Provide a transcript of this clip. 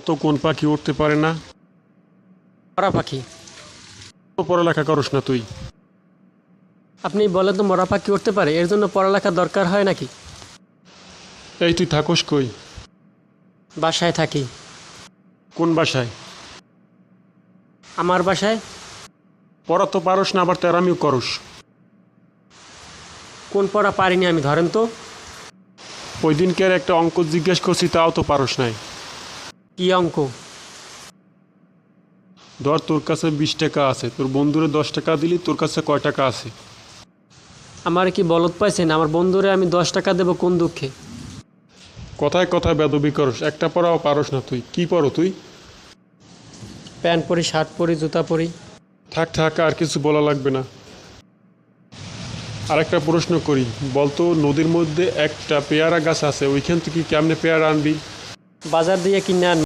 তো কোন পাখি উঠতে পারে না? মরা পাখি। তো পড়ালেখা করস না তুই? আপনি বলেন তো মরা পাখি উঠতে পারে, এর জন্য পড়ালেখা দরকার হয় নাকি? এই তুই থাকস কই? বাসায় থাকি। কোন বাসায়? আমার বাসায়। পড়া তো পারস না, আবার তেরামিও করস। কোন পড়া পারিনি আমি, ধরেন তো। ওই দিনকে একটা অঙ্ক জিজ্ঞেস করছি, তাও তো পারস নাই। কি অঙ্ক? ধর তোর কাছে 20 টাকা আছে, তোর বন্ধুরে 10 টাকা দিলি, তোর কাছে কয় টাকা আছে? আমার কি বলদ পাইছেন? আমার বন্ধুরে আমি 10 টাকা দেবো কোন দুঃখে? কথায় কথায় বেদবি করস, একটা পড়াও পারস না তুই। কি পড়ো তুই? প্যান্ট পরি, শার্ট পরি, জুতা পরি। থাক থাক, আর কিছু বলা লাগবে না। আরেকটা প্রশ্ন করি, বলতো নদীর মধ্যে একটা পেয়ারা গাছ আছে, ওইখান থেকে কেমনে পেয়ারা আনবি? বাজার দিয়ে কিনে আনবো।